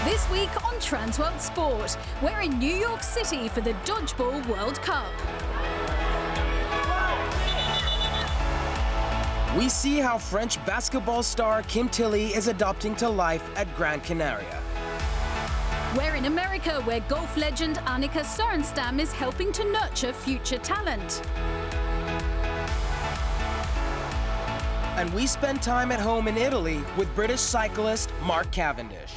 This week on Transworld Sport, we're in New York City for the Dodgeball World Cup. We see how French basketball star Kim Tilly is adapting to life at Gran Canaria. We're in America, where golf legend Annika Sorenstam is helping to nurture future talent. And we spend time at home in Italy with British cyclist Mark Cavendish.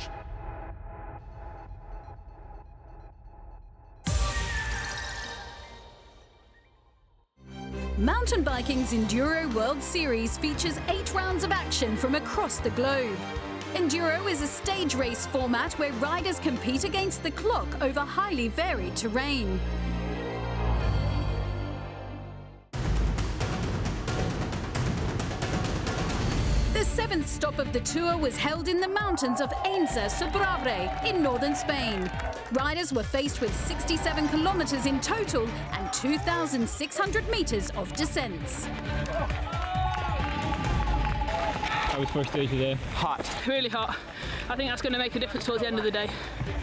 Mountain biking's Enduro World Series features 8 rounds of action from across the globe. Enduro is a stage race format where riders compete against the clock over highly varied terrain. The 7th stop of the tour was held in the mountains of Ainsa Sobrarbe in northern Spain. Riders were faced with 67 kilometers in total and 2,600 meters of descents. How was first stage today? Hot. Really hot. I think that's going to make a difference towards the end of the day.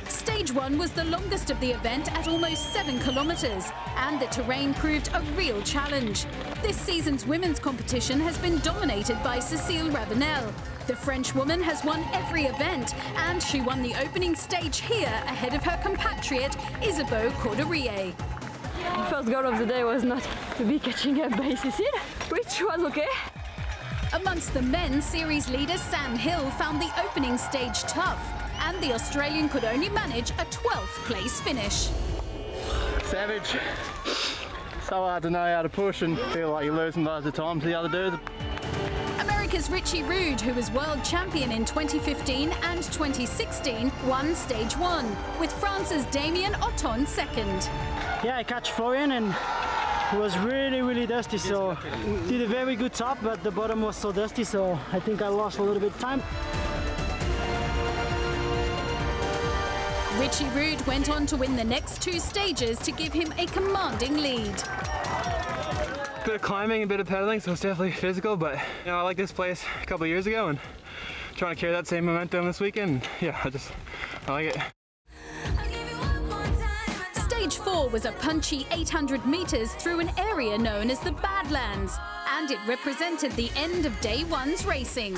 Stage 1 was the longest of the event at almost 7 kilometers, and the terrain proved a real challenge. This season's women's competition has been dominated by Cécile Ravenel. The French woman has won every event, and she won the opening stage here ahead of her compatriot Isabeau Corderie. The first goal of the day was not to be catching up by Cécile, which was okay. Amongst the men, series leader Sam Hill found the opening stage tough, and the Australian could only manage a 12th place finish. Savage. So hard to know how to push and feel like you're losing loads of time to the other dudes. America's Richie Rude, who was world champion in 2015 and 2016, won stage 1, with France's Damien Othon second. Yeah, I catch Florian and it was really dusty, so did a very good top, but the bottom was so dusty, so I think I lost a little bit of time. Richie Rude went on to win the next 2 stages to give him a commanding lead. A bit of climbing, a bit of pedaling, so it's definitely physical, but you know, I liked this place a couple of years ago and trying to carry that same momentum this weekend. Yeah, I like it. Stage 4 was a punchy 800 meters through an area known as the Badlands, and it represented the end of day 1's racing.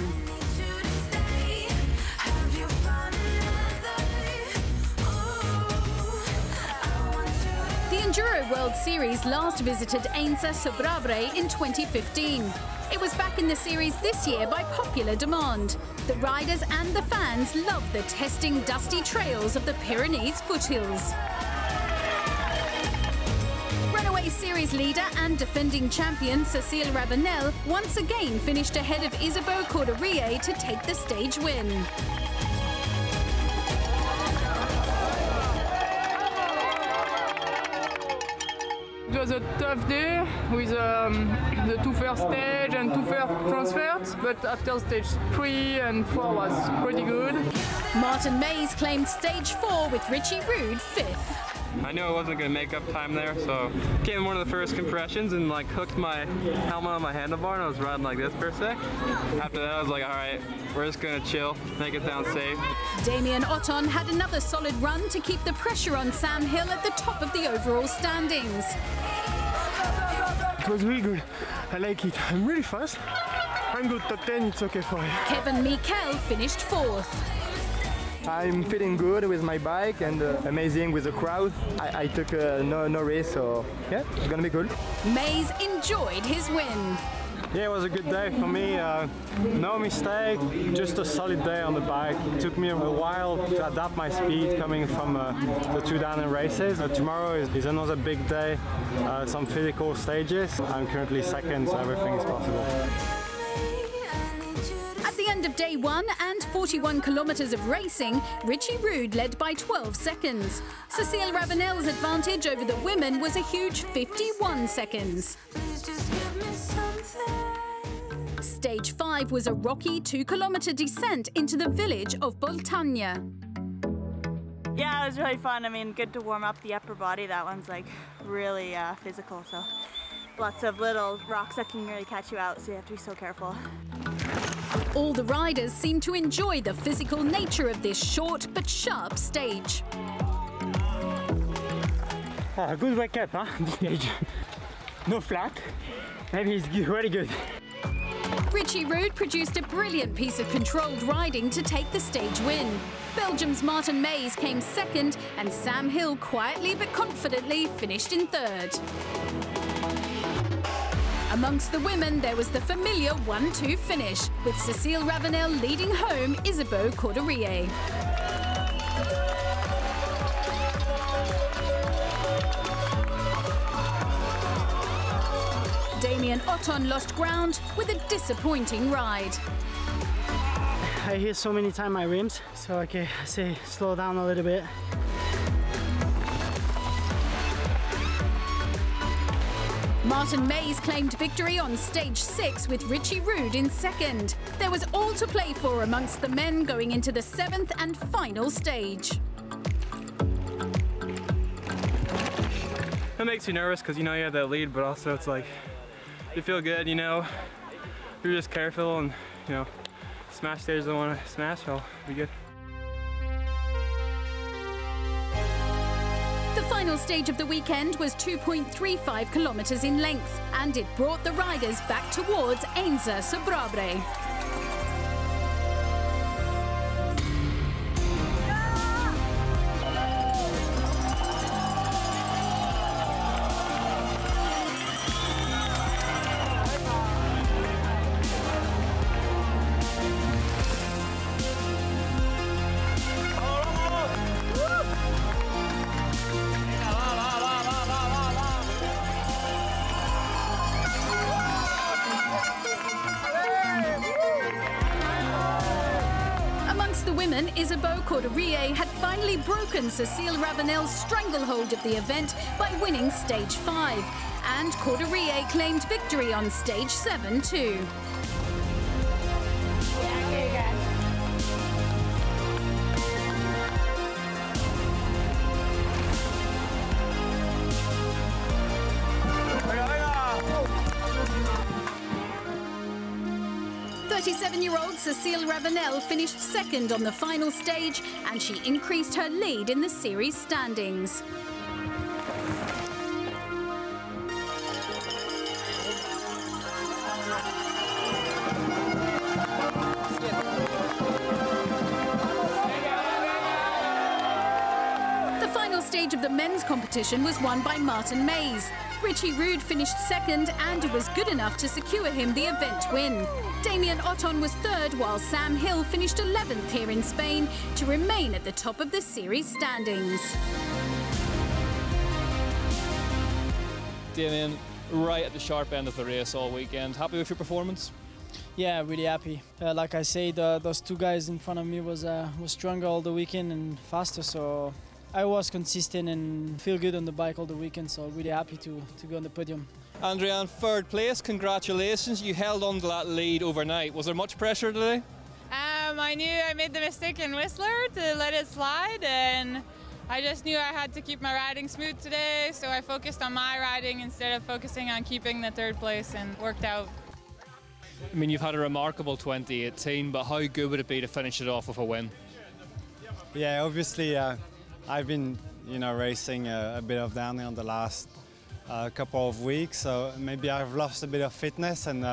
The Enduro World Series last visited Ainsa Sobrarbe in 2015. It was back in the series this year by popular demand. The riders and the fans love the testing dusty trails of the Pyrenees foothills. Runaway series leader and defending champion Cécile Ravenel once again finished ahead of Isabeau Corderie to take the stage win. It was a tough day with the 2 first stage and 2 first transfers, but after stage 3 and 4 was pretty good. Martin Mays claimed stage 4 with Richie Rude 5th. I knew I wasn't going to make up time there, so came in one of the first compressions and like hooked my helmet on my handlebar and I was riding like this for a sec. After that I was like, alright, we're just going to chill, make it down safe. Damien Othon had another solid run to keep the pressure on Sam Hill at the top of the overall standings. It was really good. I like it. I'm really fast. I'm good top 10, it's okay for me. Kevin Mikel finished 4th. I'm feeling good with my bike and amazing with the crowd. I took no race, so yeah, it's gonna be good. Mays enjoyed his win. Yeah, it was a good day for me. No mistake, just a solid day on the bike. It took me a while to adapt my speed coming from the 2 downhill races. Tomorrow is another big day, some physical stages. I'm currently 2nd, so everything is possible. At the end of day 1 and 41 kilometers of racing, Richie Rude led by 12 seconds. Cécile Ravenel's advantage over the women was a huge 51 seconds. Stage 5 was a rocky 2-kilometer descent into the village of Boltagna. Yeah, it was really fun. I mean, good to warm up the upper body. That one's like really physical, so lots of little rocks that can really catch you out, so you have to be so careful. All the riders seem to enjoy the physical nature of this short but sharp stage. Oh, good wake up, huh? This stage. No flat. Maybe it's really good. Richie Rude produced a brilliant piece of controlled riding to take the stage win. Belgium's Maarten Meijs came second, and Sam Hill quietly but confidently finished in third. Amongst the women, there was the familiar 1-2 finish, with Cécile Ravenel leading home Isabeau Corderillet. Damien Othon lost ground with a disappointing ride. I hear so many times my rims, so I say slow down a little bit. Maarten Meijs claimed victory on stage 6 with Richie Rude in second. There was all to play for amongst the men going into the 7th and final stage. It makes you nervous because you know you have that lead, but also it's like you feel good, you know. You're just careful and, you know, smash stages I want to smash, I'll be good. The final stage of the weekend was 2.35 kilometers in length, and it brought the riders back towards Eynse-Sobrobre. Isabeau Corderillet had finally broken Cécile Ravenel's stranglehold of the event by winning stage 5, and Corderillet claimed victory on stage 7 too. Year-old Cécile Ravenel finished second on the final stage, and she increased her lead in the series standings. The final stage of the men's competition was won by Maarten Meijs. Richie Rude finished second, and it was good enough to secure him the event win. Damien Othon was third, while Sam Hill finished 11th here in Spain to remain at the top of the series standings. Damien, right at the sharp end of the race all weekend. Happy with your performance? Yeah, really happy. Like I said, those two guys in front of me was stronger all the weekend and faster, so I was consistent and feel good on the bike all the weekend, so really happy to go on the podium. Andrian, third place, congratulations. You held on to that lead overnight. Was there much pressure today? I knew I made the mistake in Whistler to let it slide, and I just knew I had to keep my riding smooth today, so I focused on my riding instead of focusing on keeping the third place, and worked out. I mean, you've had a remarkable 2018, but how good would it be to finish it off with a win? Yeah, obviously I've been, racing a bit of downhill in the last couple of weeks, so maybe I've lost a bit of fitness, and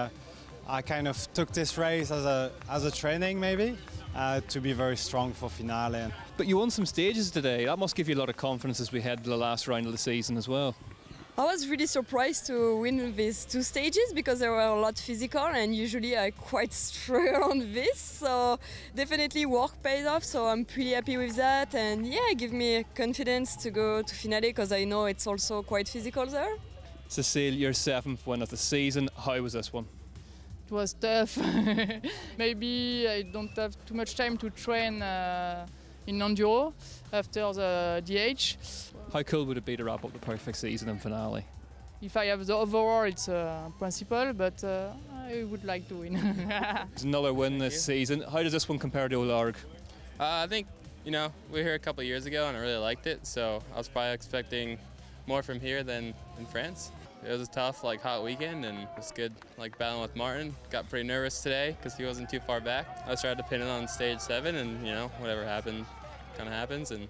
I kind of took this race as a training maybe to be very strong for finale. But you won some stages today. That must give you a lot of confidence as we head to the last round of the season as well. I was really surprised to win these two stages because they were a lot physical, and usually I quite struggle on this, so definitely work paid off, so I'm pretty happy with that, and yeah, give me confidence to go to finale because I know it's also quite physical there. Cécile, your 7th win of the season. How was this one? It was tough. Maybe I don't have too much time to train in enduro after the DH. How cool would it be to wrap up the perfect season and finale? If I have the overall, it's a principle, but I would like to win. There's another win this season. How does this one compare to Olarg? I think, we were here a couple of years ago and I really liked it, so I was probably expecting more from here than in France. it was a tough, like, hot weekend, and it was good, like, battling with Martin. Got pretty nervous today because he wasn't too far back. I tried to pin it on stage 7, and, you know, whatever happened kind of happens, and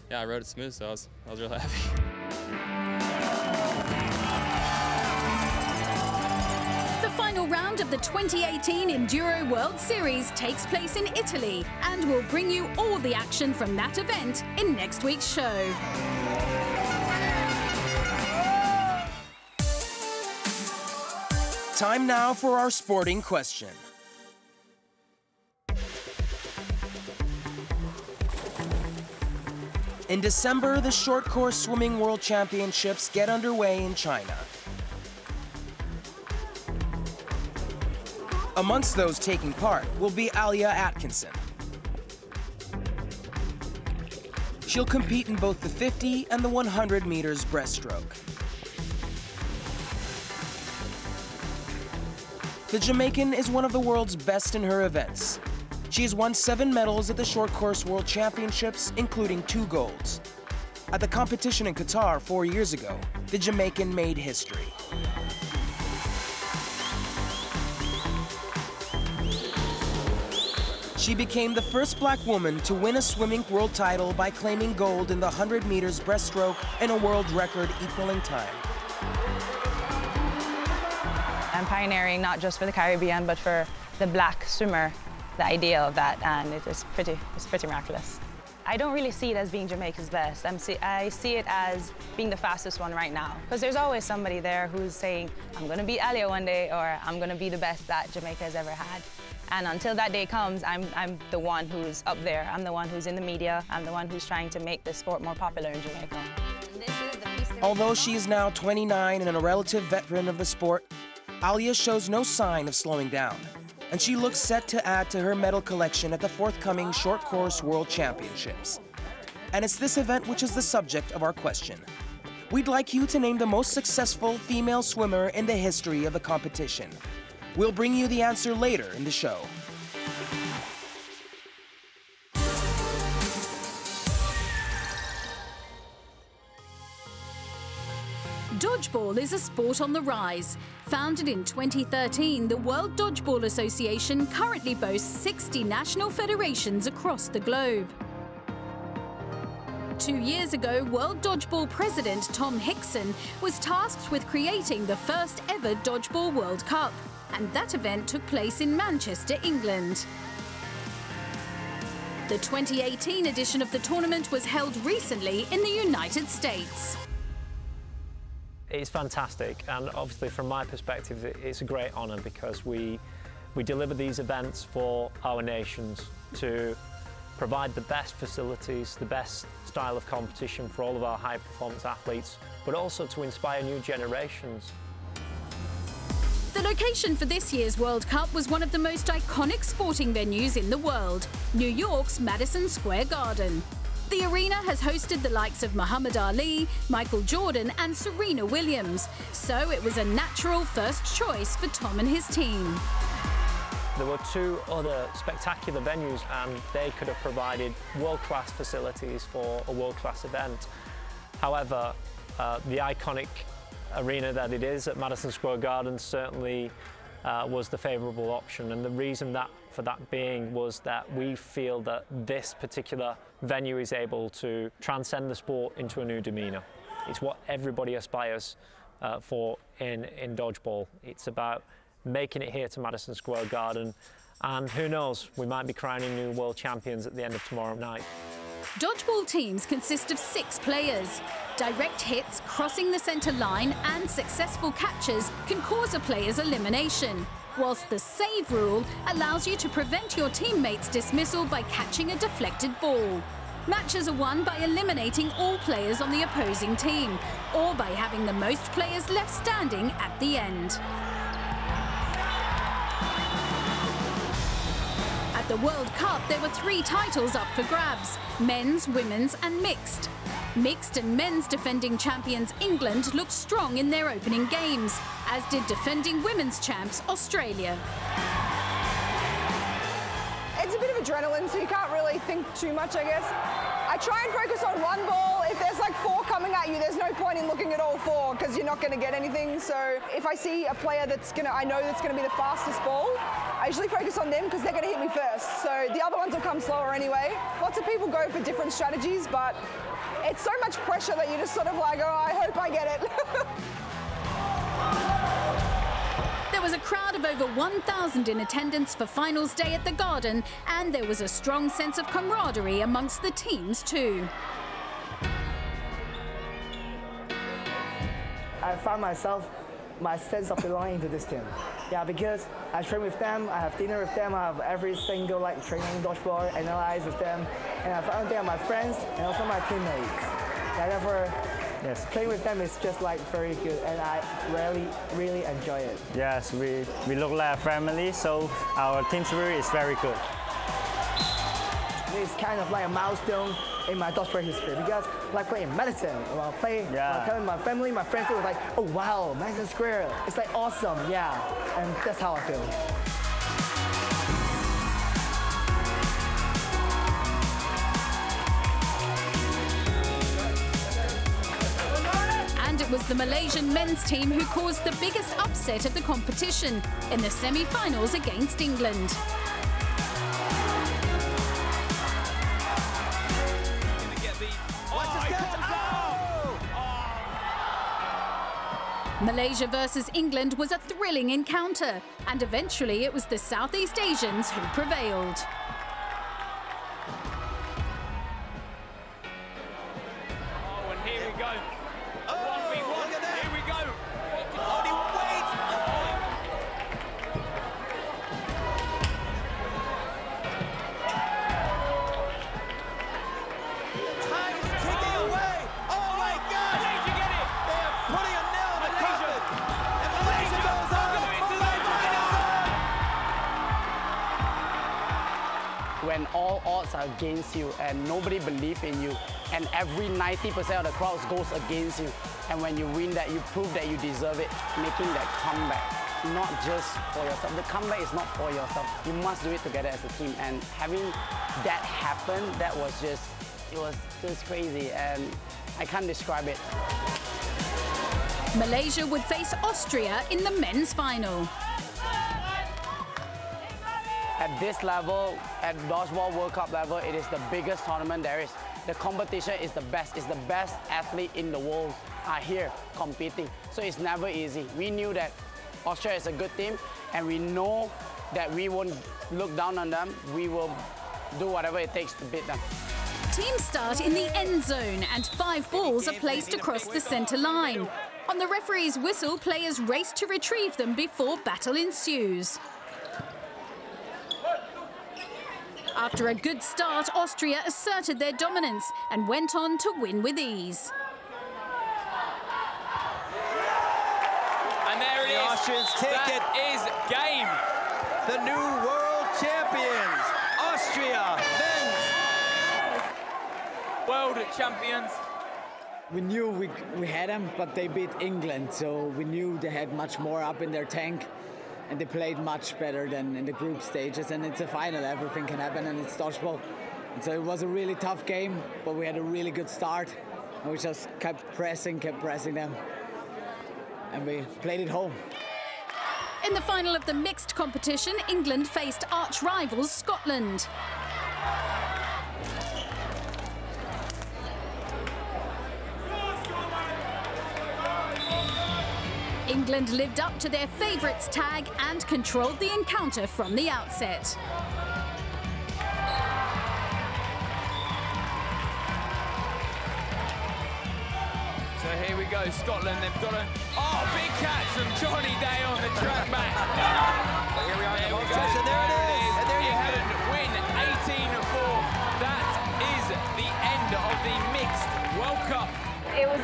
yeah, I rode it smooth, so I was real happy. The final round of the 2018 Enduro World Series takes place in Italy, and we'll bring you all the action from that event in next week's show. Time now for our sporting question. In December, the short course swimming world championships get underway in China. Amongst those taking part will be Alia Atkinson. She'll compete in both the 50 and the 100 meters breaststroke. The Jamaican is one of the world's best in her events. She has won 7 medals at the Short Course World Championships, including 2 golds. At the competition in Qatar 4 years ago, the Jamaican made history. She became the first black woman to win a swimming world title by claiming gold in the 100 meters breaststroke and a world record equaling time. I'm pioneering not just for the Caribbean, but for the black swimmer, the idea of that, and it's pretty miraculous. I don't really see it as being Jamaica's best. I see it as being the fastest one right now, because there's always somebody there who's saying, I'm going to beat Alia one day, or I'm going to be the best that Jamaica has ever had. And until that day comes, I'm the one who's up there. I'm the one who's in the media. I'm the one who's trying to make the sport more popular in Jamaica. Although she is now 29 and a relative veteran of the sport, Alia shows no sign of slowing down, and she looks set to add to her medal collection at the forthcoming Short Course World Championships. And it's this event which is the subject of our question. We'd like you to name the most successful female swimmer in the history of the competition. We'll bring you the answer later in the show. Dodgeball is a sport on the rise. Founded in 2013, the World Dodgeball Association currently boasts 60 national federations across the globe. 2 years ago, World Dodgeball President Tom Hickson was tasked with creating the first ever Dodgeball World Cup, and that event took place in Manchester, England. The 2018 edition of the tournament was held recently in the United States. It's fantastic, and obviously from my perspective it's a great honour, because we deliver these events for our nations to provide the best facilities, the best style of competition for all of our high performance athletes, but also to inspire new generations. The location for this year's World Cup was one of the most iconic sporting venues in the world, New York's Madison Square Garden. The arena has hosted the likes of Muhammad Ali, Michael Jordan and Serena Williams, so it was a natural first choice for Tom and his team. There were 2 other spectacular venues, and they could have provided world-class facilities for a world-class event. However, the iconic arena that it is at Madison Square Garden certainly was the favourable option, and the reason for that being was that we feel that this particular venue is able to transcend the sport into a new demeanour. It's what everybody aspires for in dodgeball. It's about making it here to Madison Square Garden, and who knows, we might be crowning new world champions at the end of tomorrow night. Dodgeball teams consist of 6 players. Direct hits, crossing the centre line and successful catches can cause a player's elimination, whilst the save rule allows you to prevent your teammates' dismissal by catching a deflected ball. Matches are won by eliminating all players on the opposing team, or by having the most players left standing at the end. At the World Cup, there were 3 titles up for grabs: men's, women's and mixed. Mixed and men's defending champions England looked strong in their opening games, as did defending women's champs Australia. It's a bit of adrenaline, so you can't really think too much, I guess. I try and focus on one ball. If there's like 4 coming at you, there's no point in looking at all 4 because you're not going to get anything. So if I see a player I know that's going to be the fastest ball, I usually focus on them because they're going to hit me first. So the other ones will come slower anyway. Lots of people go for different strategies, but it's so much pressure that you just sort of like, oh, I hope I get it. There was a crowd of over 1,000 in attendance for finals day at the Garden, and there was a strong sense of camaraderie amongst the teams too. I found my sense of belonging to this team. Yeah, because I train with them, I have dinner with them, I have every single training dodgeball, analyze with them, and I found they are my friends and also my teammates. Yeah, therefore, yes, playing with them is just very good, and I really enjoy it. Yes, we look like a family, so our team spirit is very good. It's kind of like a milestone in my dodgeball history because playing Madison, when I play with my family, my friends, it was like, oh wow, Madison Square, it's awesome, yeah, and that's how I feel. And it was the Malaysian men's team who caused the biggest upset of the competition in the semi-finals against England. Malaysia versus England was a thrilling encounter, and eventually it was the Southeast Asians who prevailed. Oh, and here we go. 1v1. Here we go. Only wait. Time is ticking away. Oh my gosh. Malaysia get it. They are putting a nail in the coffin. And Malaysia goes on. When all odds are against you and nobody believes in you, and every 90% of the crowd goes against you, and when you win that, you prove that you deserve it, making that comeback, not just for yourself. The comeback is not for yourself. You must do it together as a team, and having that happen, it was just crazy, and I can't describe it. Malaysia would face Austria in the men's final. At this level, at Dodgeball World Cup level, it is the biggest tournament there is. The competition is the best. It's the best athlete in the world are here competing. So it's never easy. We knew that Austria is a good team, and we know that we won't look down on them. We will do whatever it takes to beat them. Teams start in the end zone, and 5 balls are placed across the centre line. On the referee's whistle, players race to retrieve them before battle ensues. After a good start, Austria asserted their dominance and went on to win with ease. And there it is. The Austrians take it. Is game. The new world champions, Austria men's. World champions. We knew we had them, but they beat England, so we knew they had much more up in their tank. And they played much better than in the group stages, and it's a final, everything can happen, and it's dodgeball. And so it was a really tough game, but we had a really good start, and we just kept pressing them, and we played it home. In the final of the mixed competition, England faced arch-rivals Scotland. England lived up to their favourites tag and controlled the encounter from the outset. So here we go, Scotland, they've got a... Oh, big catch from Johnny Day on the track back. But here we are in the we and there it is. And there you have it. Win 18-4. That is the end of the mixed World Cup. It was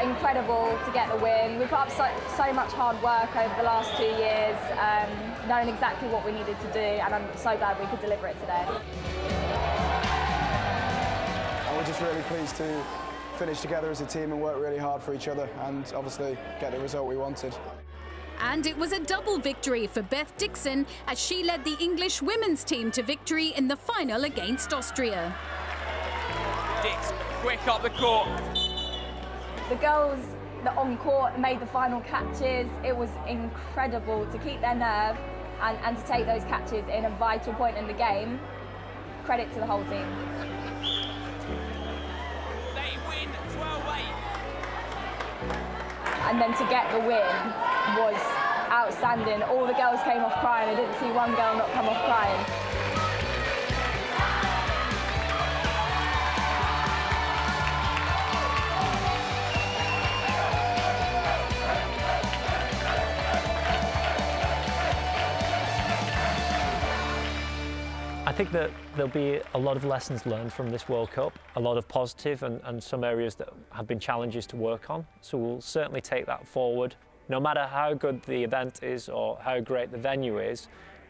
incredible to get the win. We put up so much hard work over the last 2 years, knowing exactly what we needed to do, and I'm so glad we could deliver it today. And we're just really pleased to finish together as a team and work really hard for each other, and obviously get the result we wanted. And it was a double victory for Beth Dixon as she led the English women's team to victory in the final against Austria. Dix quick up the court. The girls that on court made the final catches. It was incredible to keep their nerve and to take those catches in a vital point in the game. Credit to the whole team. They win 12-8. And then to get the win was outstanding. All the girls came off crying. I didn't see one girl not come off crying. I think that there'll be a lot of lessons learned from this World Cup, a lot of positive and some areas that have been challenges to work on. So we'll certainly take that forward. No matter how good the event is or how great the venue is,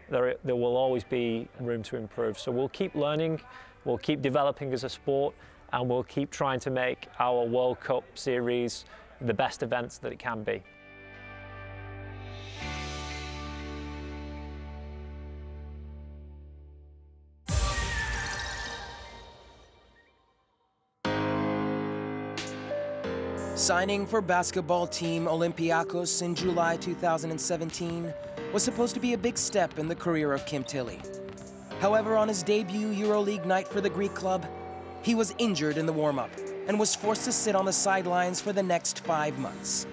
there will always be room to improve. So we'll keep learning, we'll keep developing as a sport, and we'll keep trying to make our World Cup series the best events that it can be. Signing for basketball team Olympiacos in July 2017 was supposed to be a big step in the career of Kim Tilly. However, on his debut EuroLeague night for the Greek club, he was injured in the warm-up and was forced to sit on the sidelines for the next 5 months.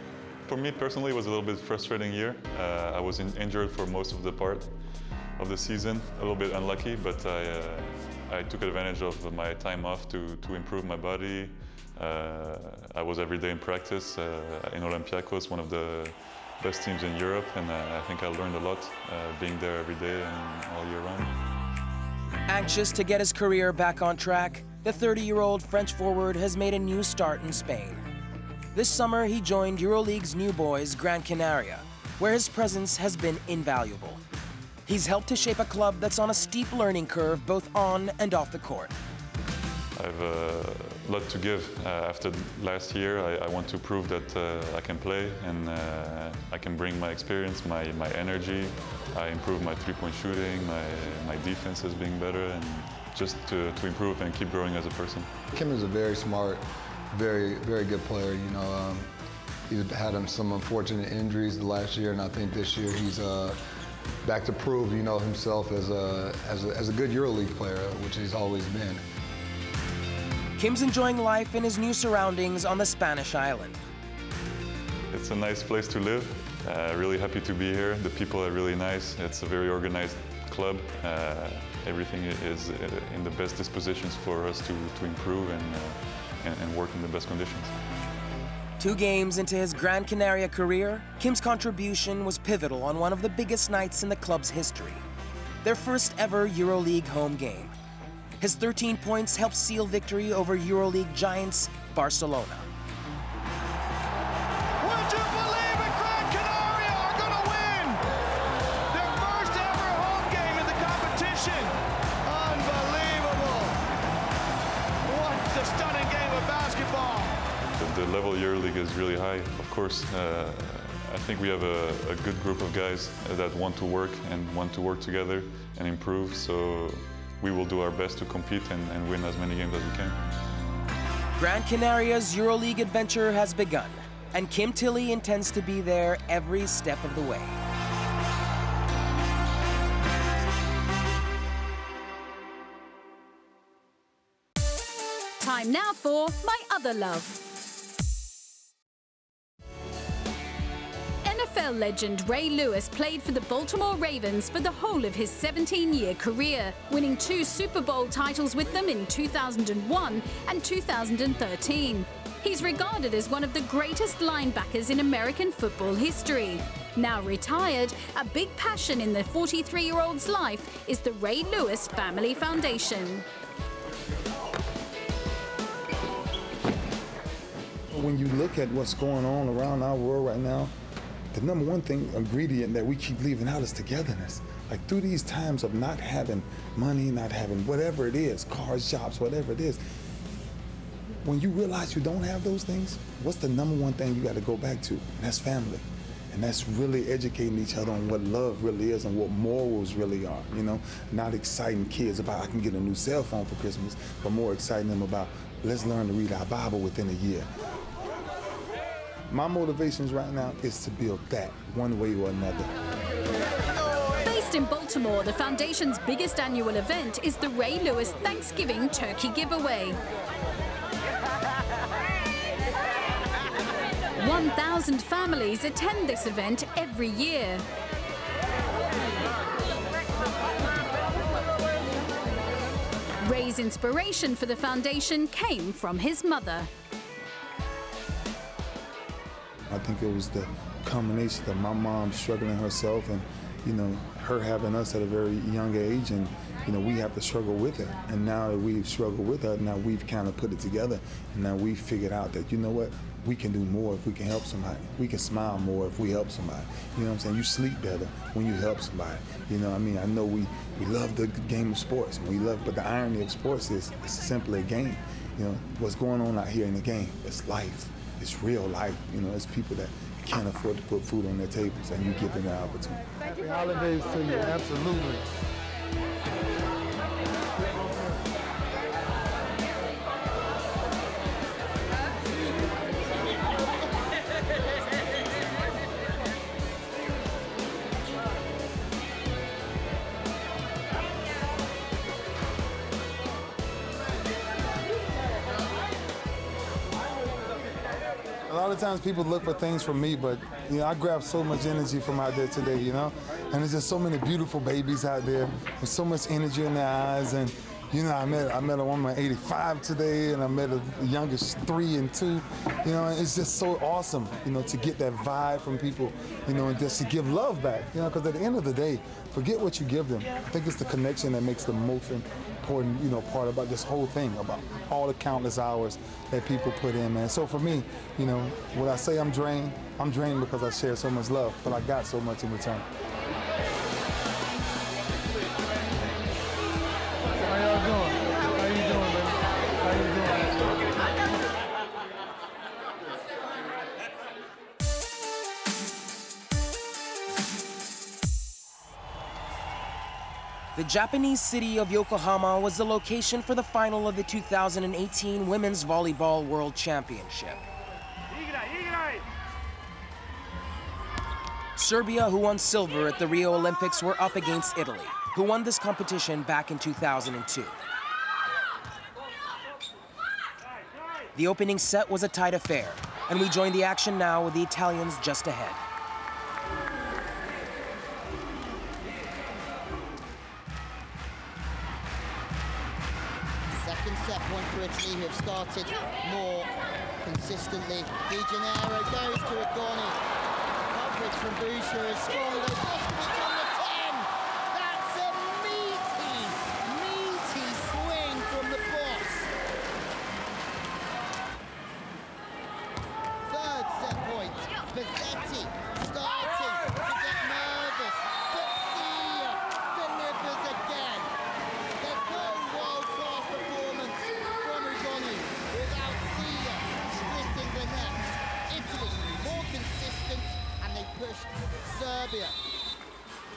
For me personally, it was a little bit frustrating year. I was injured for most of the part of the season, a little bit unlucky, but I took advantage of my time off to improve my body. I was every day in practice in Olympiacos, one of the best teams in Europe, and I think I learned a lot being there every day and all year round. Anxious to get his career back on track, the 30-year-old French forward has made a new start in Spain. This summer, he joined EuroLeague's new boys, Gran Canaria, where his presence has been invaluable. He's helped to shape a club that's on a steep learning curve both on and off the court. I've a lot to give. After last year, I want to prove that I can play and I can bring my experience, my energy. I improve my three-point shooting, my defense is being better, and just to improve and keep growing as a person. Kim is a very smart, very good player. You know, he's had some unfortunate injuries the last year, and I think this year he's back to prove, you know, himself as a good EuroLeague player, which he's always been. Kim's enjoying life in his new surroundings on the Spanish island. It's a nice place to live. Really happy to be here. The people are really nice. It's a very organized club. Everything is in the best dispositions for us to improve and work in the best conditions. 2 games into his Gran Canaria career, Kim's contribution was pivotal on one of the biggest nights in the club's history, their first ever EuroLeague home game. His 13 points helped seal victory over EuroLeague giants Barcelona. Would you believe it? Gran Canaria are going to win their first ever home game in the competition. Unbelievable. What a stunning game of basketball. The level EuroLeague is really high. Of course, I think we have a good group of guys that want to work together and improve. So we will do our best to compete and win as many games as we can. Gran Canaria's EuroLeague adventure has begun, and Kim Tilly intends to be there every step of the way. Time now for My Other Love. NFL legend Ray Lewis played for the Baltimore Ravens for the whole of his 17-year career, winning 2 Super Bowl titles with them in 2001 and 2013. He's regarded as one of the greatest linebackers in American football history. Now retired, a big passion in the 43-year-old's life is the Ray Lewis Family Foundation. When you look at what's going on around our world right now, the number one ingredient that we keep leaving out is togetherness. Like through these times of not having money, not having whatever it is, cars, jobs, whatever it is, when you realize you don't have those things, what's the number one thing you got to go back to? And that's family. And that's really educating each other on what love really is and what morals really are, you know? Not exciting kids about, I can get a new cell phone for Christmas, but more exciting them about, let's learn to read our Bible within a year. My motivations right now is to build that one way or another. Based in Baltimore, the Foundation's biggest annual event is the Ray Lewis Thanksgiving Turkey Giveaway. 1,000 families attend this event every year. Ray's inspiration for the foundation came from his mother. I think it was the combination of my mom struggling herself and, you know, her having us at a very young age, and, you know, we have to struggle with it. And now that we've struggled with her, now we've kind of put it together, and now we've figured out that, you know what, we can do more if we can help somebody. We can smile more if we help somebody. You know what I'm saying? You sleep better when you help somebody. You know what I mean? I know we love the game of sports, and but the irony of sports is it's simply a game. You know, what's going on out here in the game, it's life. It's real life. You know, it's people that can't afford to put food on their tables, and you give them that opportunity. Happy holidays to you, absolutely. A lot of times people look for things from me, but, you know, I grab so much energy from out there today, you know? And there's just so many beautiful babies out there with so much energy in their eyes. And, you know, I met a woman 85 today, and I met a youngest 3 and 2. You know, it's just so awesome, you know, to get that vibe from people, you know, and just to give love back, you know, because at the end of the day, forget what you give them. I think it's the connection that makes the most important, you know, part about this whole thing, about all the countless hours that people put in, man. So for me, you know, when I say I'm drained because I share so much love, but I got so much in return. How y'all doing? How you doing, baby? How you doing? The Japanese city of Yokohama was the location for the final of the 2018 Women's Volleyball World Championship. Serbia, who won silver at the Rio Olympics, were up against Italy, who won this competition back in 2002. The opening set was a tight affair, and we join the action now with the Italians just ahead. Second set point for Italy, who have started more consistently. Di Gennaro goes to Agoni. Coverage from Boucher is strong. Boskovic on the 10. That's a meaty swing from the boss. Third set point. Bazzetti starting to get nervous, but Sia delivers again. There's no world-class performance from Ugoni without Sia splitting the net. Italy more consistent, and they pushed Serbia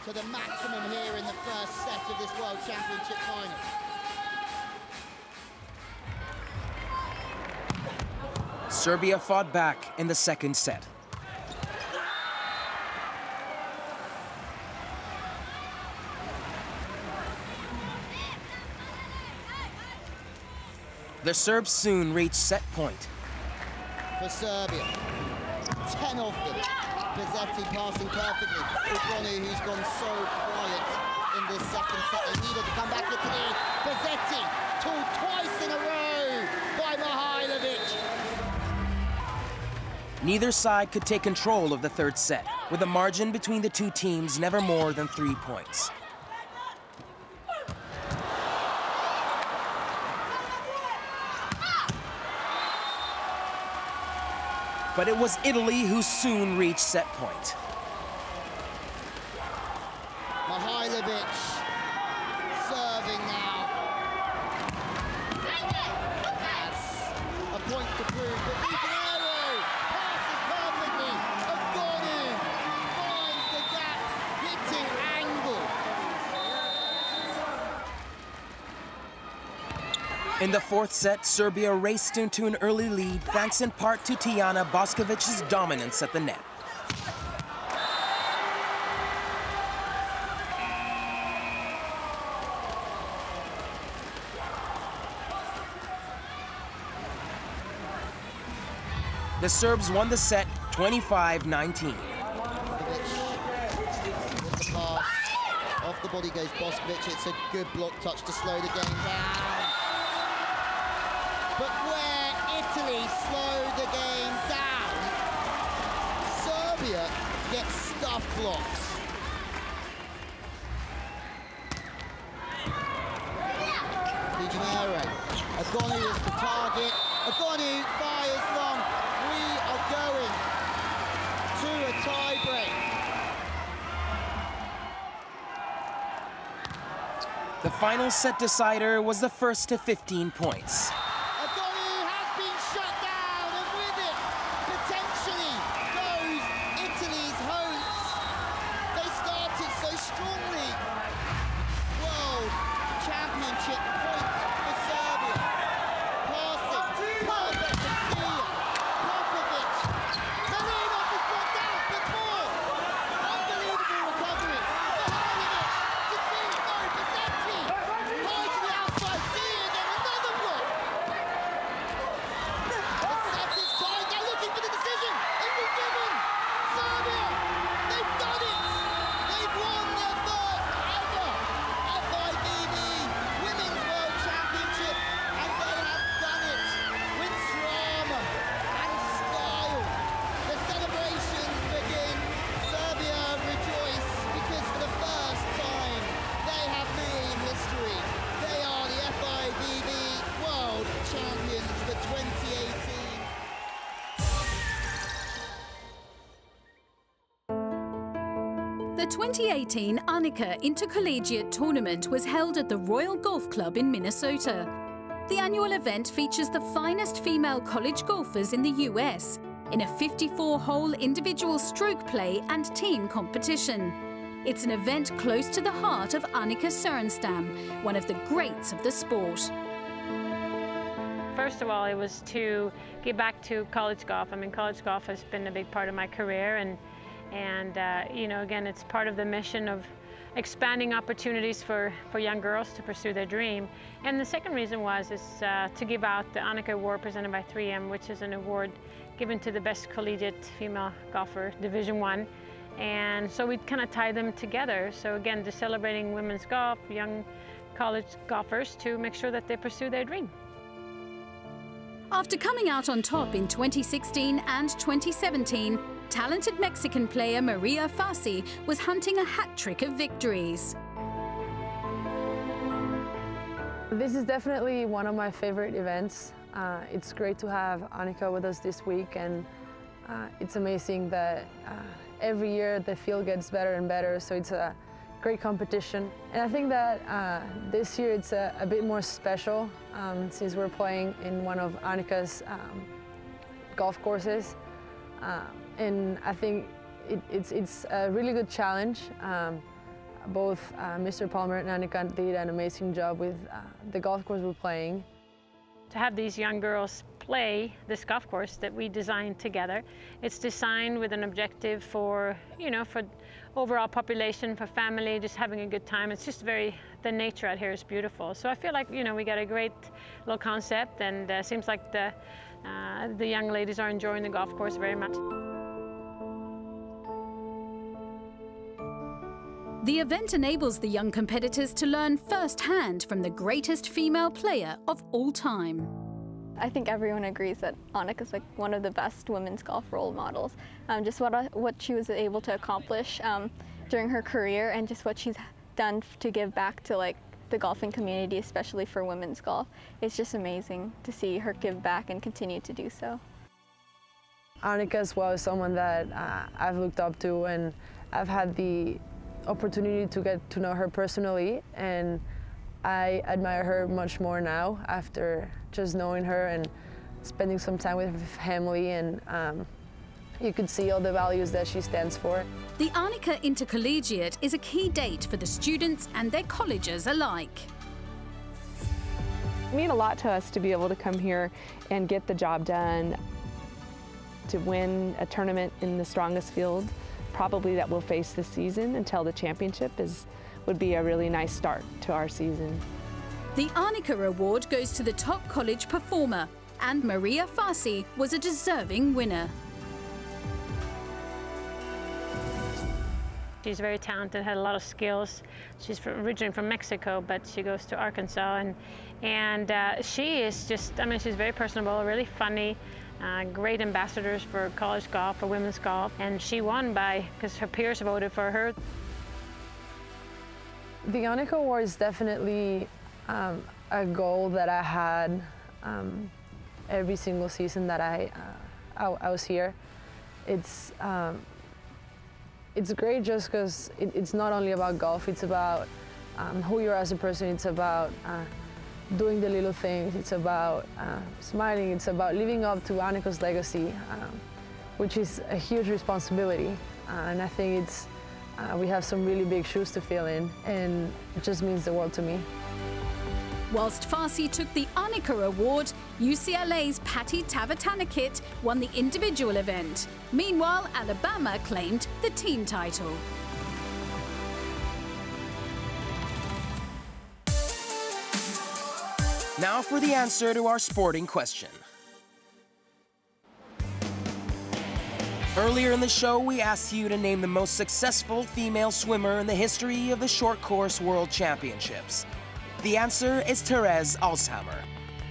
to the maximum here in the first set of this World Championship final. Serbia fought back in the second set. The Serbs soon reached set point. For Serbia, 10 of them. Bazzetti passing perfectly. Ugoni, who's gone so quiet in this second set. They needed to come back into the Bazzetti, tooled twice in a row by Mihailovic. Neither side could take control of the third set, with the margin between the two teams never more than 3 points. But it was Italy who soon reached set point. Mihailovic serving now. That's a point to prove, but Di Gennaro passes perfectly. Agoni In the fourth set, Serbia raced into an early lead, thanks in part to Tijana Boskovic's dominance at the net. The Serbs won the set 25-19. With the pass, off the body goes Boskovic. It's a good block touch to slow the game down. But where Italy slowed the game down, Serbia gets stuffed blocks. Di Janeiro, Agonu is the target. Agonu fires long. We are going to a tie-break. The final set decider was the first to 15 points. Agonu has been shut down, and with it, potentially, goes Italy's hopes. They started so strongly. World Championship points for Serbia. Passing, perfect from Sia, Popovic. Malinov is brought down, but more. Unbelievable recovery. Mihailovic to see, no, Pizzetti. High to the outside, Sia again, another block. The set is tied, they're looking for the decision. It was given. Serbia, they've done it. They've won their first ever FIVB Women's World Championship, and they have done it with drama and style. The celebrations begin. Serbia rejoice because for the first time they have made history. They are the FIVB World Champions for 2018. The 2018 Annika Intercollegiate Tournament was held at the Royal Golf Club in Minnesota. The annual event features the finest female college golfers in the US in a 54-hole individual stroke play and team competition. It's an event close to the heart of Annika Sorenstam, one of the greats of the sport. First of all, it was to get back to college golf. I mean, college golf has been a big part of my career, and you know, again, it's part of the mission of expanding opportunities for young girls to pursue their dream. And the second reason is to give out the Annika Award presented by 3M, which is an award given to the best collegiate female golfer, Division I. And so we kind of tie them together. So again, just celebrating women's golf, young college golfers, to make sure that they pursue their dream. After coming out on top in 2016 and 2017, talented Mexican player Maria Fassi was hunting a hat-trick of victories. This is definitely one of my favorite events. It's great to have Annika with us this week, and it's amazing that every year the field gets better and better, so it's a great competition. And I think that this year it's a bit more special since we're playing in one of Annika's golf courses. And I think it's a really good challenge. Both Mr. Palmer and Annika did an amazing job with the golf course we're playing. To have these young girls play this golf course that we designed together, it's designed with an objective for, you know, for overall population, for family, just having a good time. It's just the nature out here is beautiful. So I feel like, you know, we got a great little concept, and seems like the young ladies are enjoying the golf course very much. The event enables the young competitors to learn firsthand from the greatest female player of all time. I think everyone agrees that Annika's like one of the best women's golf role models. Just what she was able to accomplish during her career, and just what she's done to give back to like the golfing community, especially for women's golf. It's just amazing to see her give back and continue to do so. Annika as well is someone that I've looked up to, and I've had the opportunity to get to know her personally, and I admire her much more now after just knowing her and spending some time with her family, and you could see all the values that she stands for. The Annika Intercollegiate is a key date for the students and their colleges alike. It means a lot to us to be able to come here and get the job done, to win a tournament in the strongest field, probably that we'll face this season until the championship would be a really nice start to our season. The Arnica Award goes to the top college performer, and Maria Fassi was a deserving winner. She's very talented, had a lot of skills. She's originally from Mexico, but she goes to Arkansas, and she is just, I mean, she's very personable, really funny, great ambassadors for college golf, for women's golf, and she won because her peers voted for her. The Arnica Award is definitely a goal that I had every single season that I was here. It's great just because it's not only about golf, it's about who you are as a person, it's about doing the little things, it's about smiling, it's about living up to Arnica's legacy, which is a huge responsibility. And I think we have some really big shoes to fill in, and it just means the world to me. Whilst Fassi took the Arnica Award, UCLA's Patty Tavatanakit won the individual event. Meanwhile, Alabama claimed the team title. Now for the answer to our sporting question. Earlier in the show, we asked you to name the most successful female swimmer in the history of the Short Course World Championships. The answer is Therese Alshammar.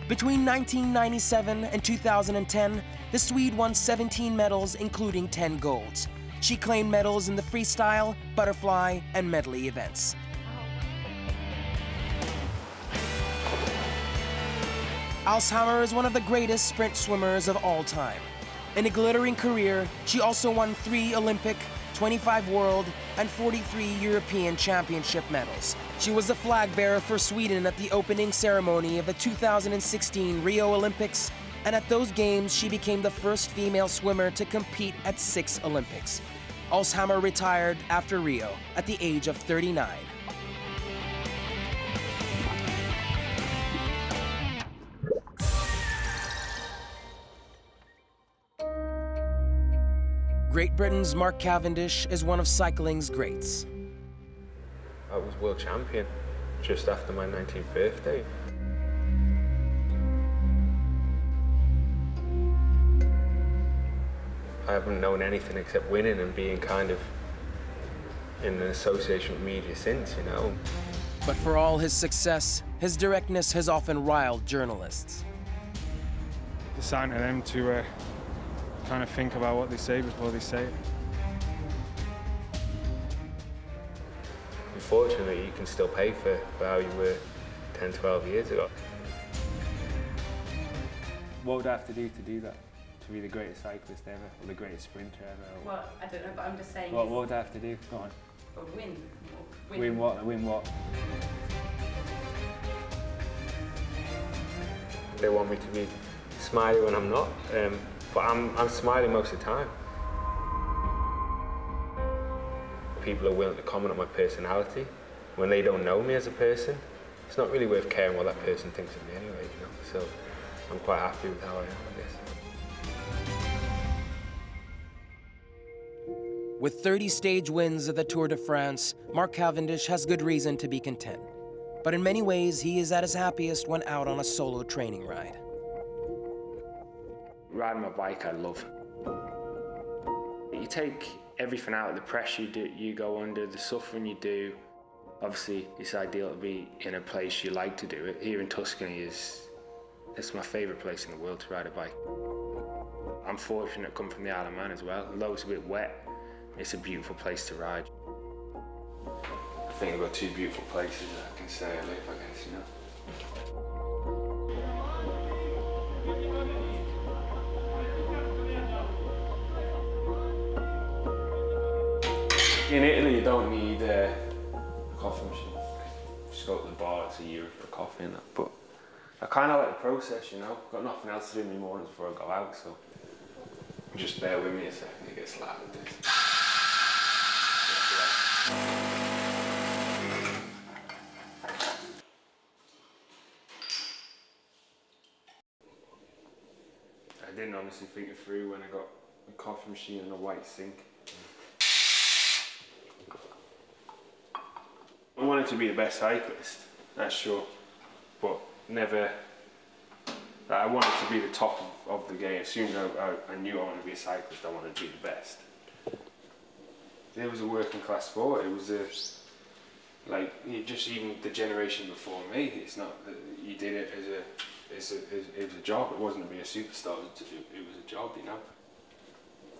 Between 1997 and 2010, the Swede won 17 medals, including 10 golds. She claimed medals in the freestyle, butterfly, and medley events. Alshammar is one of the greatest sprint swimmers of all time. In a glittering career, she also won 3 Olympic, 25 World, and 43 European Championship medals. She was the flag bearer for Sweden at the opening ceremony of the 2016 Rio Olympics, and at those games she became the first female swimmer to compete at 6 Olympics. Alshammar retired after Rio at the age of 39. Great Britain's Mark Cavendish is one of cycling's greats. I was world champion just after my 19th birthday. I haven't known anything except winning and being kind of in an association with media since, you know. But for all his success, his directness has often riled journalists. It's down to them to kind of think about what they say before they say it. Unfortunately, you can still pay for how you were 10, 12 years ago. What would I have to do that? To be the greatest cyclist ever, or the greatest sprinter ever? Well, I don't know, but I'm just saying... What would I have to do? Go on. Or win. Win what? Win what? They want me to be smiley when I'm not, but I'm smiling most of the time. People are willing to comment on my personality when they don't know me as a person. It's not really worth caring what that person thinks of me anyway, you know. So I'm quite happy with how I am, I guess. With 30 stage wins at the Tour de France, Mark Cavendish has good reason to be content. But in many ways, he is at his happiest when out on a solo training ride. Riding my bike, I love. You take everything out of the pressure you go under, the suffering you do. Obviously, it's ideal to be in a place you like to do it. Here in Tuscany it's my favourite place in the world to ride a bike. I'm fortunate to come from the Isle of Man as well. Although it's a bit wet, it's a beautiful place to ride. I think I've got 2 beautiful places I can say I live, I guess, you know. In Italy, you don't need a coffee machine. Just go to the bar, it's €1 for a coffee and that. But I kind of like the process, you know. I've got nothing else to do in the mornings before I go out, so just bear with me a second, it gets loud. I didn't honestly think it through when I got a coffee machine and a white sink. I wanted to be the best cyclist, that's sure, but never. I wanted to be the top of the game. As soon as I knew I wanted to be a cyclist, I wanted to be the best. It was a working class sport. It was just even the generation before me. It's not that you did it it was a job. It wasn't to be a superstar. It was a job, you know.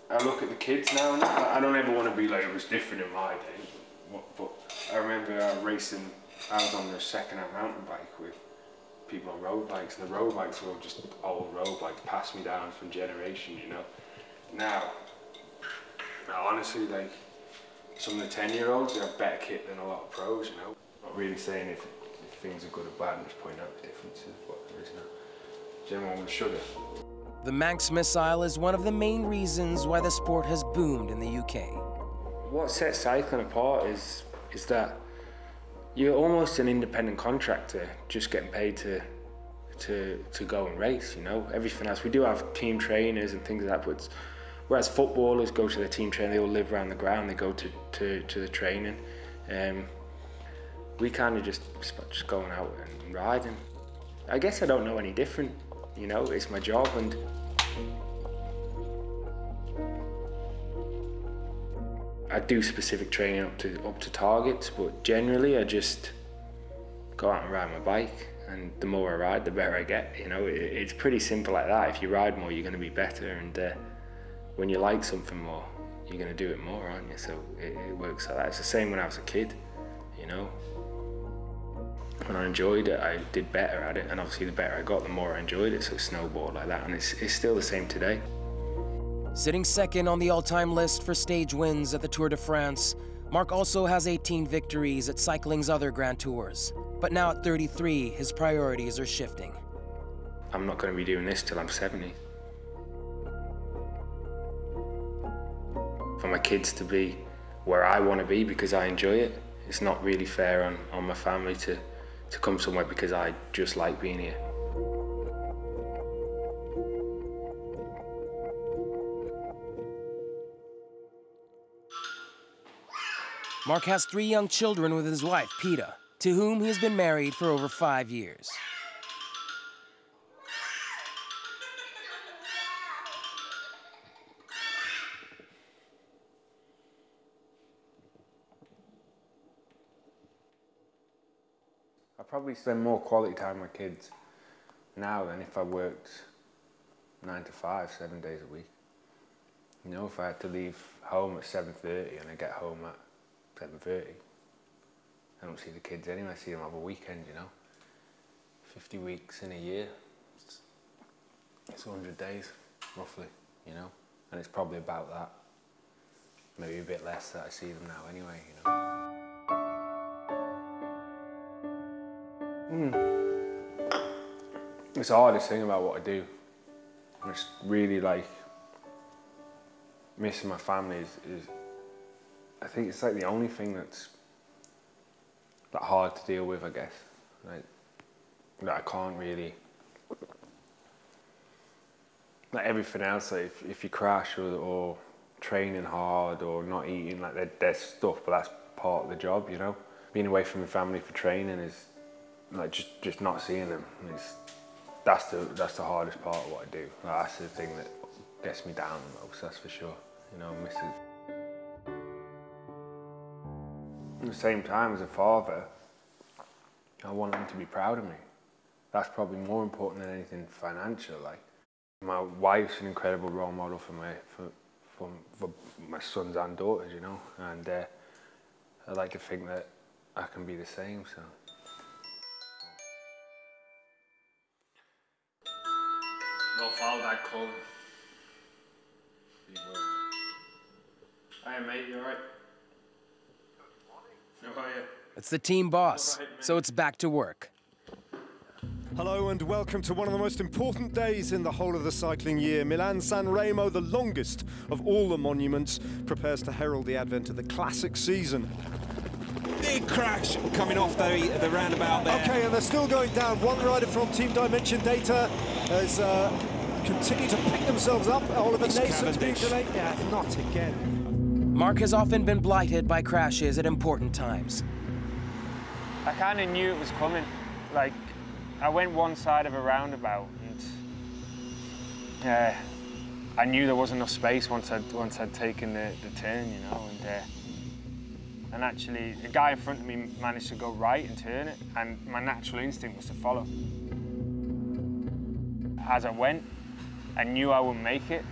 I look at the kids now, and I don't ever want to be like it was different in my day. But I remember racing. I was on the second-hand mountain bike with people on road bikes, and the road bikes were all just old road bikes, passed me down from generation, you know. Now honestly, like, some of the 10-year-olds, they have better kit than a lot of pros, you know. Not really saying if things are good or bad, I'm just pointing out the differences, but there is no general one should have. The Manx missile is one of the main reasons why the sport has boomed in the UK. What sets cycling apart is that you're almost an independent contractor, just getting paid to go and race, you know. Everything else, we do have team trainers and things like that, but whereas footballers go to their team training, they all live around the ground, they go to the training. We kind of just going out and riding. I guess I don't know any different, you know, it's my job. And I do specific training up to targets, but generally I just go out and ride my bike, and the more I ride, the better I get, you know. It's pretty simple like that. If you ride more, you're going to be better, and when you like something more, you're going to do it more, aren't you? So it works like that. It's the same when I was a kid, you know. When I enjoyed it, I did better at it, and obviously the better I got, the more I enjoyed it, so it snowballed like that, and it's still the same today. Sitting second on the all-time list for stage wins at the Tour de France, Mark also has 18 victories at cycling's other Grand Tours. But now at 33, his priorities are shifting. I'm not going to be doing this till I'm 70. For my kids to be where I want to be because I enjoy it, it's not really fair on my family to come somewhere because I just like being here. Mark has 3 young children with his wife, Peta, to whom he has been married for over 5 years. I probably spend more quality time with kids now than if I worked 9 to 5, 7 days a week. You know, if I had to leave home at 7:30 and I get home at 7:30, I don't see the kids anyway. I see them over a weekend, you know. 50 weeks in a year, it's 100 days, roughly, you know. And it's probably about that, maybe a bit less that I see them now anyway, you know. It's the hardest thing about what I do. I just really like missing my family is I think it's like the only thing that's like hard to deal with, I guess. Like that I can't really, like everything else, like if you crash or training hard or not eating, like there's stuff, but that's part of the job, you know. Being away from my family for training is like just not seeing them. That's the hardest part of what I do. Like, that's the thing that gets me down the most, that's for sure. You know, I miss it. At the same time, as a father, I want them to be proud of me. That's probably more important than anything financial. Like, my wife's an incredible role model for my sons and daughters, you know, and I like to think that I can be the same. So. Well, follow that call. Hiya, mate, you alright? How are you? It's the team boss, so it's back to work. Hello and welcome to one of the most important days in the whole of the cycling year. Milan-San Remo, the longest of all the monuments, prepares to herald the advent of the classic season. Big crash coming off the roundabout there. Okay, and they're still going down. One rider from Team Dimension Data has continue to pick themselves up. Oliver It's Nason's been Cavendish. delayed. Yeah, not again. Mark has often been blighted by crashes at important times. I kind of knew it was coming. Like, I went one side of a roundabout, and I knew there wasn't enough space once I'd taken the turn, you know. And actually, the guy in front of me managed to go right and turn it, and my natural instinct was to follow. As I went, I knew I wouldn't make it,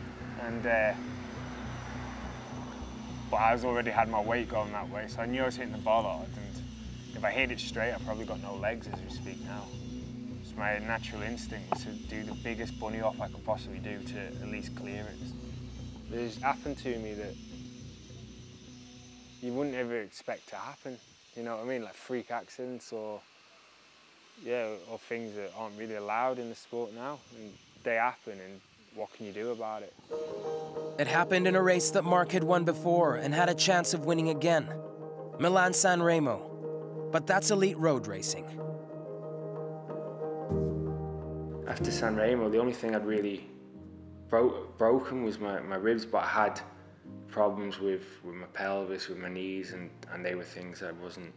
but I already had my weight going that way, so I knew I was hitting the ball hard. And if I hit it straight, I've probably got no legs as we speak now. It's my natural instinct was to do the biggest bunny hop I could possibly do to at least clear it. It's happened to me that you wouldn't ever expect to happen, you know what I mean? Like freak accidents or things that aren't really allowed in the sport now. And they happen, and what can you do about it? It happened in a race that Mark had won before and had a chance of winning again. Milan-San Remo. But that's elite road racing. After San Remo, the only thing I'd really broken was my ribs, but I had problems with my pelvis, with my knees, and they were things I wasn't,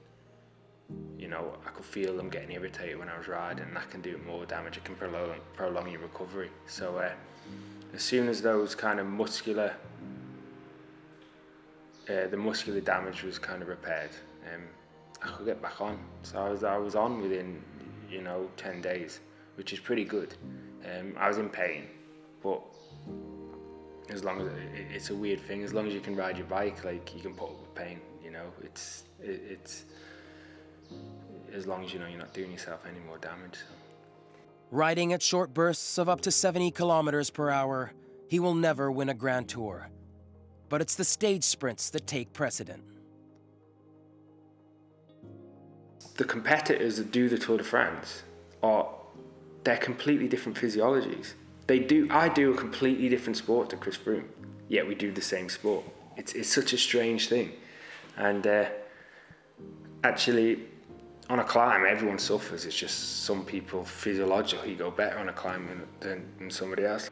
you know, I could feel them getting irritated when I was riding, and that can do more damage. It can prolong your recovery. So as soon as those kind of muscular damage was kind of repaired, I could get back on. So I was on within, you know, 10 days, which is pretty good. I was in pain, but as long as it's a weird thing, as long as you can ride your bike, like you can put up with pain, you know. It's as long as you know you're not doing yourself any more damage. So. Riding at short bursts of up to 70 kilometers per hour, he will never win a Grand Tour. But it's the stage sprints that take precedent. The competitors that do the Tour de France they're completely different physiologies. I do a completely different sport to Chris Froome, yet we do the same sport. It's such a strange thing. And actually, on a climb, everyone suffers. It's just some people physiologically go better on a climb than somebody else.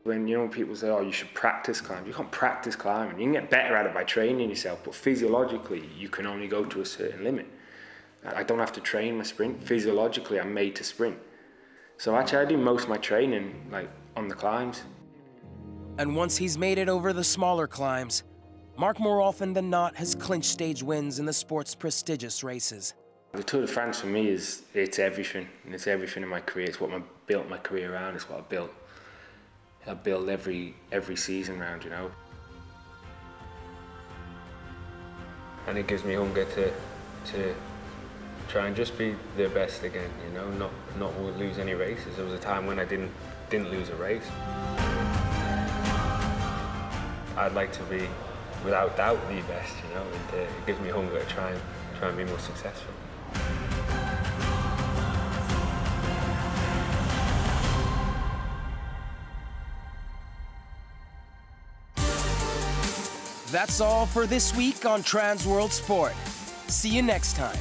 When people say, oh, you should practice climbing, you can't practice climbing. You can get better at it by training yourself, but physiologically, you can only go to a certain limit. I don't have to train my sprint. Physiologically, I'm made to sprint. So actually, I do most of my training like on the climbs. And once he's made it over the smaller climbs, Mark more often than not has clinched stage wins in the sport's prestigious races. The Tour de France for me it's everything. And it's everything in my career. It's what I built my career around. It's what I built. I build every season round, you know. And it gives me hunger to try and just be the best again, you know, not lose any races. There was a time when I didn't lose a race. I'd like to be, without doubt, the best, you know, and it gives me hunger to try and be more successful. That's all for this week on Trans World Sport. See you next time.